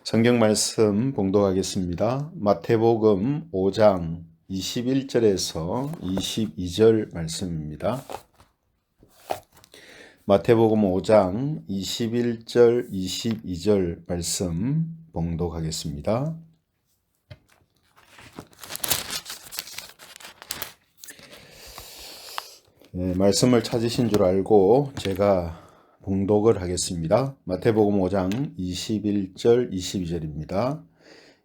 성경 말씀 봉독하겠습니다. 마태복음 5장 21절에서 22절 말씀입니다. 마태복음 5장 21절, 22절 말씀 봉독하겠습니다. 말씀을 찾으신 줄 알고 제가 봉독을 하겠습니다. 마태복음 5장 21절, 22절입니다.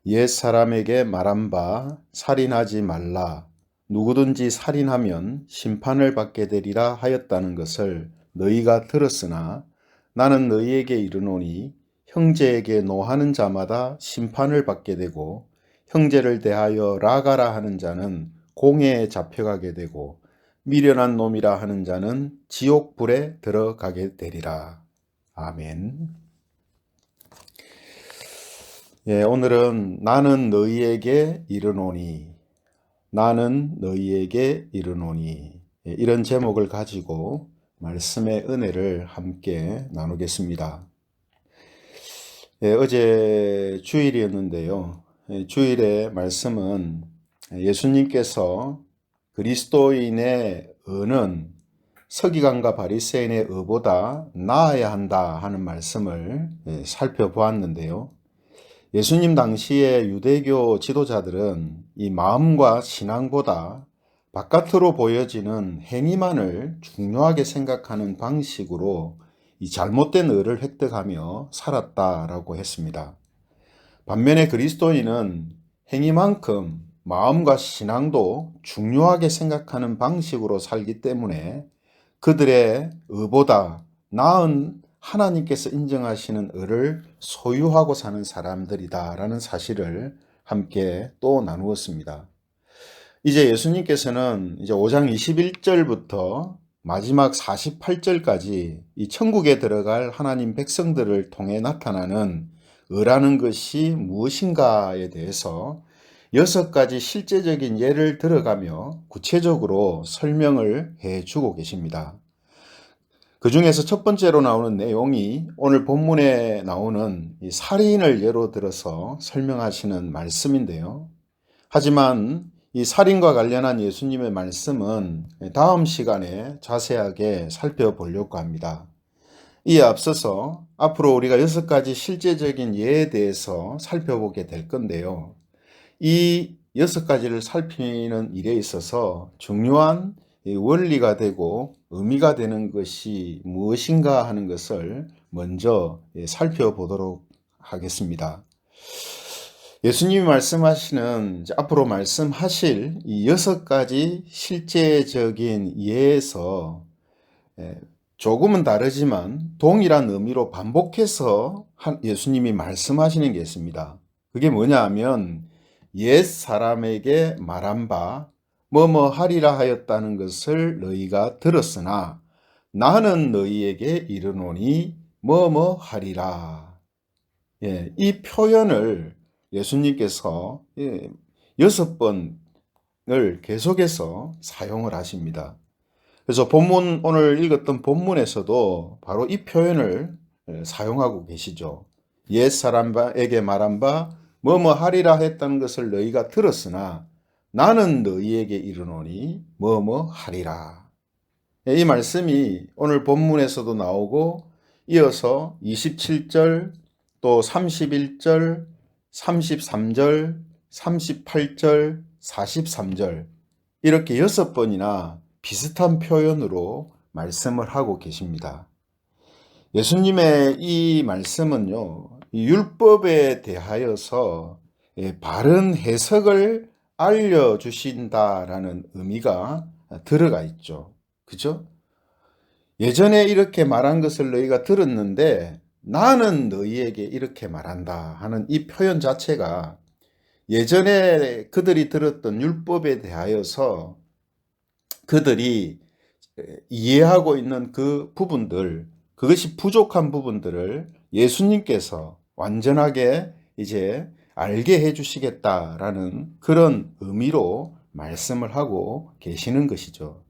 옛 사람에게 말한 바 살인하지 말라. 누구든지 살인하면 심판을 받게 되리라 하였다는 것을 너희가 들었으나 나는 너희에게 이르노니 형제에게 노하는 자마다 심판을 받게 되고 형제를 대하여 라가라 하는 자는 공회에 잡혀가게 되고 미련한 놈이라 하는 자는 지옥불에 들어가게 되리라. 아멘. 오늘은 나는 너희에게 이르노니, 나는 너희에게 이르노니, 이런 제목을 가지고 말씀의 은혜를 함께 나누겠습니다. 어제 주일이었는데요. 주일의 말씀은 예수님께서 그리스도인의 의는 서기관과 바리새인의 의보다 나아야 한다 하는 말씀을 살펴보았는데요. 예수님 당시의 유대교 지도자들은 이 마음과 신앙보다 바깥으로 보여지는 행위만을 중요하게 생각하는 방식으로 이 잘못된 의를 획득하며 살았다라고 했습니다. 반면에 그리스도인은 행위만큼 마음과 신앙도 중요하게 생각하는 방식으로 살기 때문에 그들의 의보다 나은 하나님께서 인정하시는 의를 소유하고 사는 사람들이다라는 사실을 함께 또 나누었습니다. 이제 예수님께서는 이제 5장 21절부터 마지막 48절까지 이 천국에 들어갈 하나님 백성들을 통해 나타나는 의라는 것이 무엇인가에 대해서 6가지 실제적인 예를 들어가며 구체적으로 설명을 해주고 계십니다. 그 중에서 첫 번째로 나오는 내용이 오늘 본문에 나오는 이 살인을 예로 들어서 설명하시는 말씀인데요. 하지만 이 살인과 관련한 예수님의 말씀은 다음 시간에 자세하게 살펴보려고 합니다. 이에 앞서서 앞으로 우리가 6가지 실제적인 예에 대해서 살펴보게 될 건데요. 이 6가지를 살피는 일에 있어서 중요한 원리가 되고 의미가 되는 것이 무엇인가 하는 것을 먼저 살펴보도록 하겠습니다. 예수님이 말씀하시는, 앞으로 말씀하실 이 6가지 실제적인 예에서 조금은 다르지만 동일한 의미로 반복해서 예수님이 말씀하시는 게 있습니다. 그게 뭐냐 하면 옛 사람에게 말한 바 뭐뭐 하리라 하였다는 것을 너희가 들었으나 나는 너희에게 이르노니 뭐뭐 하리라. 이 표현을 예수님께서 6번을 계속해서 사용을 하십니다. 그래서 오늘 읽었던 본문에서도 바로 이 표현을 사용하고 계시죠. 옛 사람에게 말한 바 뭐뭐 하리라 했다는 것을 너희가 들었으나 나는 너희에게 이르노니 뭐뭐 하리라. 이 말씀이 오늘 본문에서도 나오고 이어서 27절 또 31절 33절 38절 43절 이렇게 6번이나 비슷한 표현으로 말씀을 하고 계십니다. 예수님의 이 말씀은요, 이 율법에 대하여서 바른 해석을 알려주신다라는 의미가 들어가 있죠. 그죠? 예전에 이렇게 말한 것을 너희가 들었는데 나는 너희에게 이렇게 말한다 하는 이 표현 자체가 예전에 그들이 들었던 율법에 대하여서 그들이 이해하고 있는 그 부분들, 그것이 부족한 부분들을 예수님께서 완전하게 이제 알게 해주시겠다라는 그런 의미로 말씀을 하고 계시는 것이죠.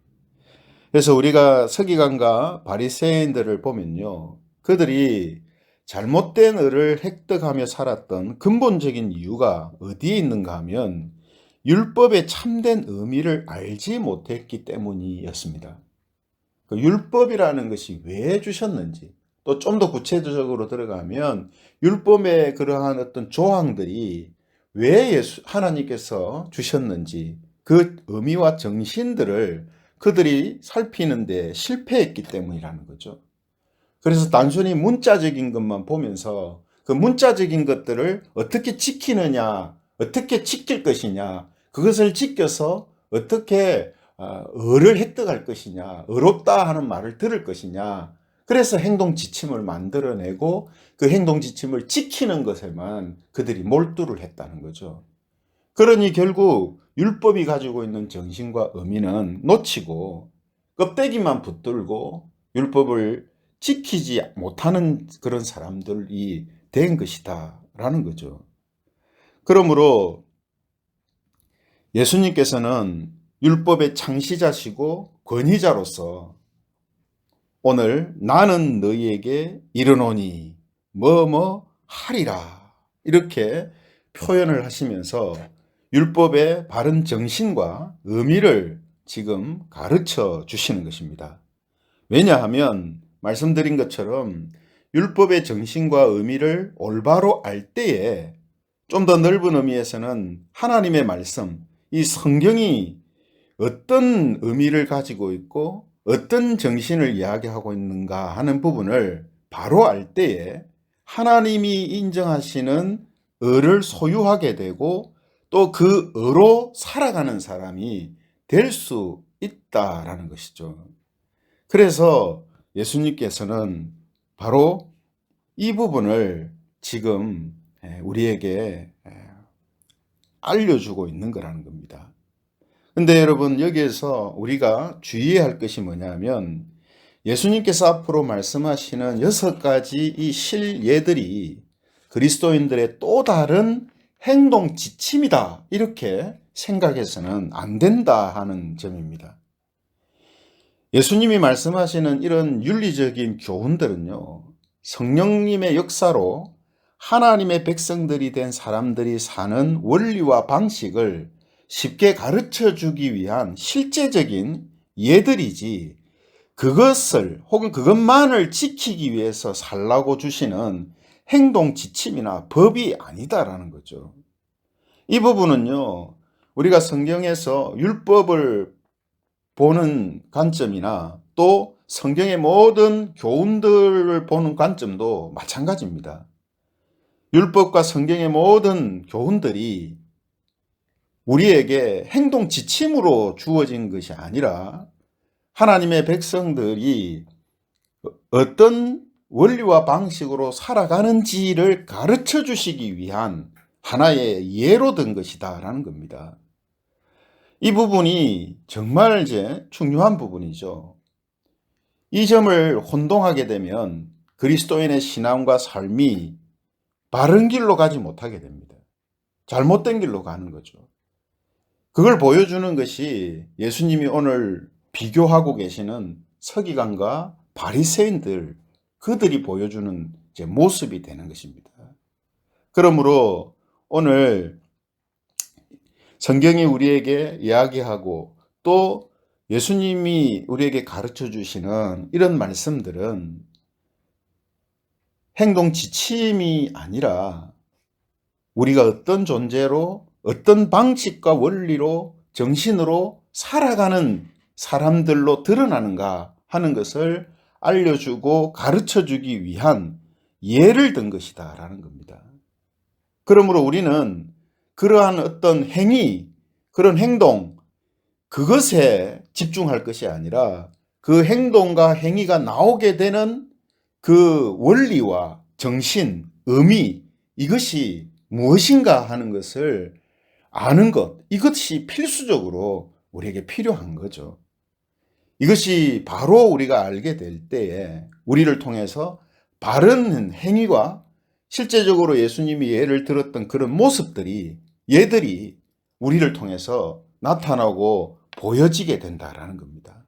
그래서 우리가 서기관과 바리새인들을 보면요, 그들이 잘못된 을을 획득하며 살았던 근본적인 이유가 어디에 있는가 하면 율법의 참된 의미를 알지 못했기 때문이었습니다. 그 율법이라는 것이 왜 주셨는지, 또 좀 더 구체적으로 들어가면 율법의 그러한 어떤 조항들이 왜 하나님께서 주셨는지 그 의미와 정신들을 그들이 살피는데 실패했기 때문이라는 거죠. 그래서 단순히 문자적인 것만 보면서 그 문자적인 것들을 어떻게 지키느냐, 어떻게 지킬 것이냐, 그것을 지켜서 어떻게 의를 획득할 것이냐, 의롭다 하는 말을 들을 것이냐, 그래서 행동 지침을 만들어내고 그 행동 지침을 지키는 것에만 그들이 몰두를 했다는 거죠. 그러니 결국 율법이 가지고 있는 정신과 의미는 놓치고 껍데기만 붙들고 율법을 지키지 못하는 그런 사람들이 된 것이다 라는 거죠. 그러므로 예수님께서는 율법의 창시자시고 권위자로서 오늘 나는 너희에게 이르노니 뭐뭐 하리라 이렇게 표현을 하시면서 율법의 바른 정신과 의미를 지금 가르쳐 주시는 것입니다. 왜냐하면 말씀드린 것처럼 율법의 정신과 의미를 올바로 알 때에 좀 더 넓은 의미에서는 하나님의 말씀, 이 성경이 어떤 의미를 가지고 있고 어떤 정신을 이야기하고 있는가 하는 부분을 바로 알 때에 하나님이 인정하시는 의를 소유하게 되고 또 그 의로 살아가는 사람이 될 수 있다라는 것이죠. 그래서 예수님께서는 바로 이 부분을 지금 우리에게 알려주고 있는 거라는 겁니다. 근데 여러분 여기에서 우리가 주의해야 할 것이 뭐냐면 예수님께서 앞으로 말씀하시는 6가지 이 실예들이 그리스도인들의 또 다른 행동 지침이다 이렇게 생각해서는 안 된다 하는 점입니다. 예수님이 말씀하시는 이런 윤리적인 교훈들은요, 성령님의 역사로 하나님의 백성들이 된 사람들이 사는 원리와 방식을 쉽게 가르쳐 주기 위한 실제적인 예들이지 그것을 혹은 그것만을 지키기 위해서 살라고 주시는 행동 지침이나 법이 아니다라는 거죠. 이 부분은요, 우리가 성경에서 율법을 보는 관점이나 또 성경의 모든 교훈들을 보는 관점도 마찬가지입니다. 율법과 성경의 모든 교훈들이 우리에게 행동 지침으로 주어진 것이 아니라 하나님의 백성들이 어떤 원리와 방식으로 살아가는지를 가르쳐 주시기 위한 하나의 예로 든 것이다 라는 겁니다. 이 부분이 정말 이제 중요한 부분이죠. 이 점을 혼동하게 되면 그리스도인의 신앙과 삶이 바른 길로 가지 못하게 됩니다. 잘못된 길로 가는 거죠. 그걸 보여주는 것이 예수님이 오늘 비교하고 계시는 서기관과 바리새인들 그들이 보여주는 이제 모습이 되는 것입니다. 그러므로 오늘 성경이 우리에게 이야기하고 또 예수님이 우리에게 가르쳐 주시는 이런 말씀들은 행동 지침이 아니라 우리가 어떤 존재로 어떤 방식과 원리로 정신으로 살아가는 사람들로 드러나는가 하는 것을 알려주고 가르쳐주기 위한 예를 든 것이다 라는 겁니다. 그러므로 우리는 그러한 어떤 행위, 그런 행동, 그것에 집중할 것이 아니라 그 행동과 행위가 나오게 되는 그 원리와 정신, 의미, 이것이 무엇인가 하는 것을 아는 것, 이것이 필수적으로 우리에게 필요한 거죠. 이것이 바로 우리가 알게 될 때에 우리를 통해서 바른 행위와 실제적으로 예수님이 예를 들었던 그런 모습들이 예들이 우리를 통해서 나타나고 보여지게 된다라는 겁니다.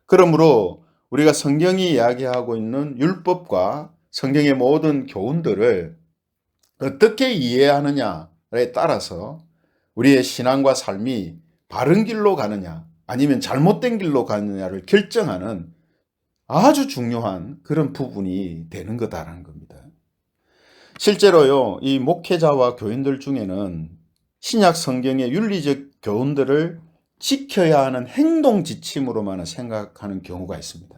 그러므로 우리가 성경이 이야기하고 있는 율법과 성경의 모든 교훈들을 어떻게 이해하느냐에 따라서 우리의 신앙과 삶이 바른 길로 가느냐 아니면 잘못된 길로 가느냐를 결정하는 아주 중요한 그런 부분이 되는 거다라는 겁니다. 실제로요, 이 목회자와 교인들 중에는 신약 성경의 윤리적 교훈들을 지켜야 하는 행동 지침으로만 생각하는 경우가 있습니다.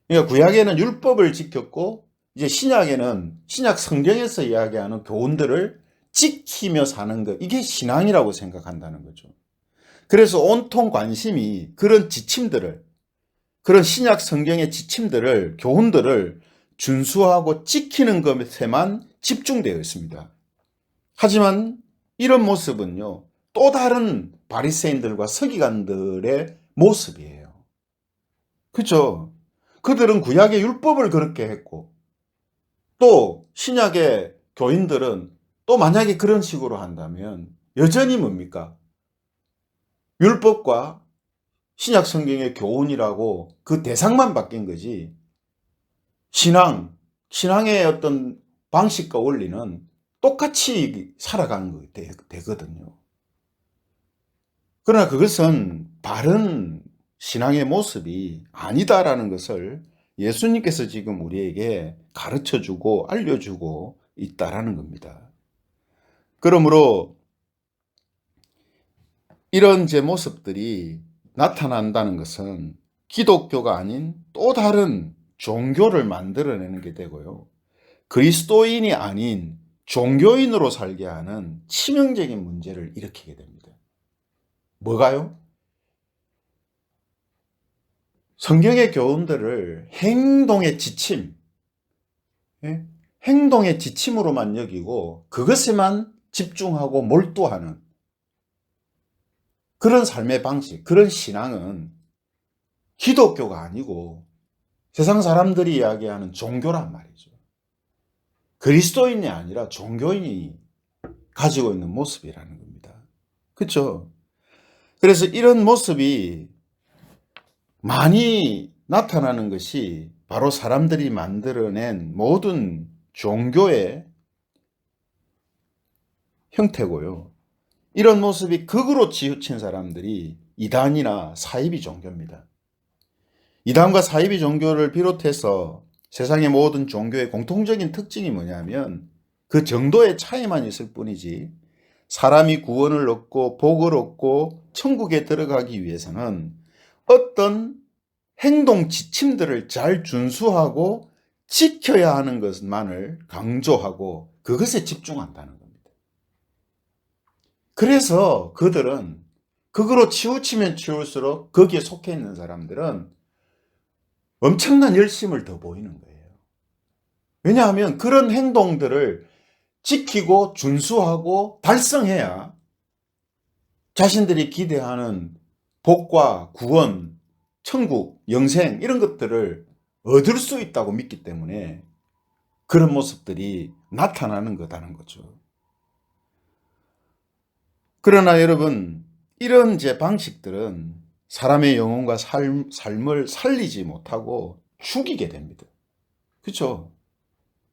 그러니까 구약에는 율법을 지켰고 이제 신약에는 신약 성경에서 이야기하는 교훈들을 지키며 사는 것, 이게 신앙이라고 생각한다는 거죠. 그래서 온통 관심이 그런 지침들을, 그런 신약 성경의 지침들을, 교훈들을 준수하고 지키는 것에만 집중되어 있습니다. 하지만 이런 모습은요, 또 다른 바리새인들과 서기관들의 모습이에요. 그렇죠? 그들은 구약의 율법을 그렇게 했고 또 신약의 교인들은 또 만약에 그런 식으로 한다면 여전히 뭡니까? 율법과 신약 성경의 교훈이라고 그 대상만 바뀐 거지 신앙의 어떤 방식과 원리는 똑같이 살아가는 게 되거든요. 그러나 그것은 바른 신앙의 모습이 아니다라는 것을 예수님께서 지금 우리에게 가르쳐주고 알려주고 있다라는 겁니다. 그러므로 이런 제 모습들이 나타난다는 것은 기독교가 아닌 또 다른 종교를 만들어내는 게 되고요. 그리스도인이 아닌 종교인으로 살게 하는 치명적인 문제를 일으키게 됩니다. 뭐가요? 성경의 교훈들을 행동의 지침, 행동의 지침으로만 여기고 그것에만 집중하고 몰두하는 그런 삶의 방식, 그런 신앙은 기독교가 아니고 세상 사람들이 이야기하는 종교란 말이죠. 그리스도인이 아니라 종교인이 가지고 있는 모습이라는 겁니다. 그렇죠? 그래서 이런 모습이 많이 나타나는 것이 바로 사람들이 만들어낸 모든 종교의 형태고요. 이런 모습이 극으로 치우친 사람들이 이단이나 사이비 종교입니다. 이단과 사이비 종교를 비롯해서 세상의 모든 종교의 공통적인 특징이 뭐냐면 그 정도의 차이만 있을 뿐이지 사람이 구원을 얻고 복을 얻고 천국에 들어가기 위해서는 어떤 행동 지침들을 잘 준수하고 지켜야 하는 것만을 강조하고 그것에 집중한다는 겁니다. 그래서 그들은 그거로 치우치면 치울수록 거기에 속해 있는 사람들은 엄청난 열심을 더 보이는 거예요. 왜냐하면 그런 행동들을 지키고 준수하고 달성해야 자신들이 기대하는 복과 구원, 천국, 영생 이런 것들을 얻을 수 있다고 믿기 때문에 그런 모습들이 나타나는 거다는 거죠. 그러나 여러분, 이런 제 방식들은 사람의 영혼과 삶을 살리지 못하고 죽이게 됩니다. 그렇죠?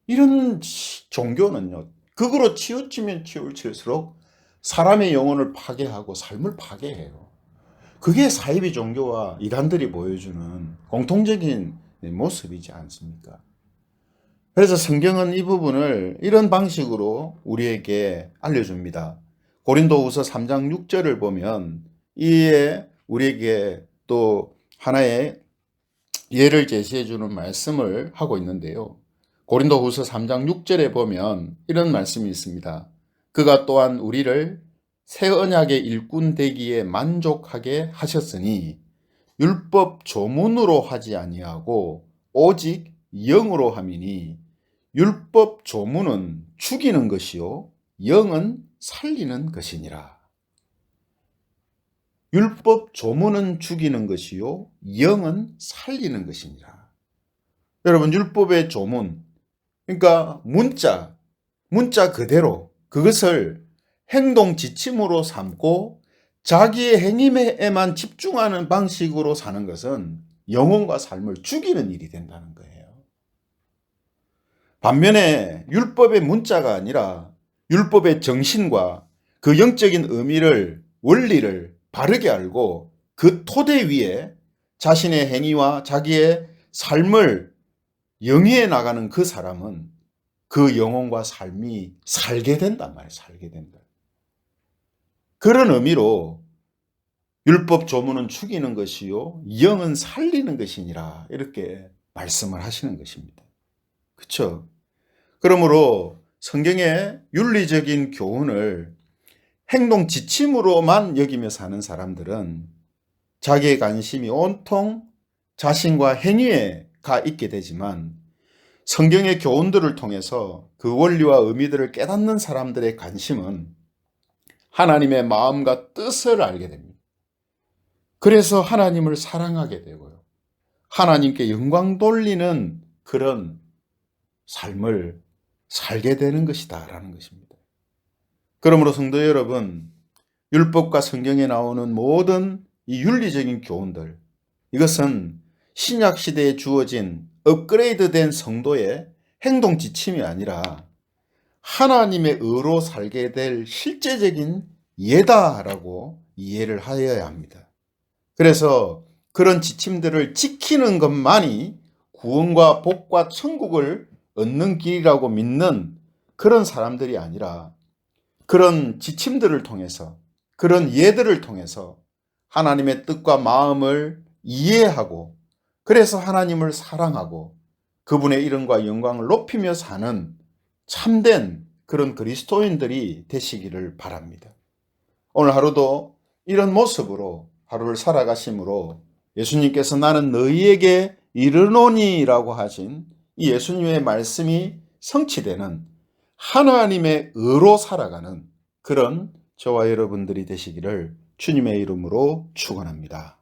이런 종교는요, 극으로 치우치면 치우칠수록 사람의 영혼을 파괴하고 삶을 파괴해요. 그게 사이비 종교와 이단들이 보여주는 공통적인 모습이지 않습니까? 그래서 성경은 이 부분을 이런 방식으로 우리에게 알려줍니다. 고린도후서 3장 6절을 보면 이에 우리에게 또 하나의 예를 제시해 주는 말씀을 하고 있는데요. 고린도후서 3장 6절에 보면 이런 말씀이 있습니다. 그가 또한 우리를 새 언약의 일꾼 되기에 만족하게 하셨으니 율법 조문으로 하지 아니하고 오직 영으로 함이니 율법 조문은 죽이는 것이요 영은 살리는 것이니라. 율법 조문은 죽이는 것이요 영은 살리는 것이니라. 여러분, 율법의 조문, 그러니까 문자 그대로 그것을 행동 지침으로 삼고 자기의 행위에만 집중하는 방식으로 사는 것은 영혼과 삶을 죽이는 일이 된다는 거예요. 반면에 율법의 문자가 아니라 율법의 정신과 그 영적인 의미를, 원리를 바르게 알고 그 토대 위에 자신의 행위와 자기의 삶을 영위해 나가는 그 사람은 그 영혼과 삶이 살게 된단 말이에요. 살게 된다. 그런 의미로 율법 조문은 죽이는 것이요 영은 살리는 것이니라 이렇게 말씀을 하시는 것입니다. 그렇죠? 그러므로 성경의 윤리적인 교훈을 행동 지침으로만 여기며 사는 사람들은 자기의 관심이 온통 자신과 행위에 가 있게 되지만 성경의 교훈들을 통해서 그 원리와 의미들을 깨닫는 사람들의 관심은 하나님의 마음과 뜻을 알게 됩니다. 그래서 하나님을 사랑하게 되고요. 하나님께 영광 돌리는 그런 삶을 살게 되는 것이다 라는 것입니다. 그러므로 성도 여러분, 율법과 성경에 나오는 모든 이 윤리적인 교훈들, 이것은 신약 시대에 주어진 업그레이드된 성도의 행동 지침이 아니라 하나님의 의로 살게 될 실제적인 예다라고 이해를 하여야 합니다. 그래서 그런 지침들을 지키는 것만이 구원과 복과 천국을 얻는 길이라고 믿는 그런 사람들이 아니라 그런 지침들을 통해서, 그런 예들을 통해서 하나님의 뜻과 마음을 이해하고 그래서 하나님을 사랑하고 그분의 이름과 영광을 높이며 사는 참된 그런 그리스도인들이 되시기를 바랍니다. 오늘 하루도 이런 모습으로 하루를 살아가심으로 예수님께서 나는 너희에게 이르노니라고 하신 이 예수님의 말씀이 성취되는 하나님의 의로 살아가는 그런 저와 여러분들이 되시기를 주님의 이름으로 축원합니다.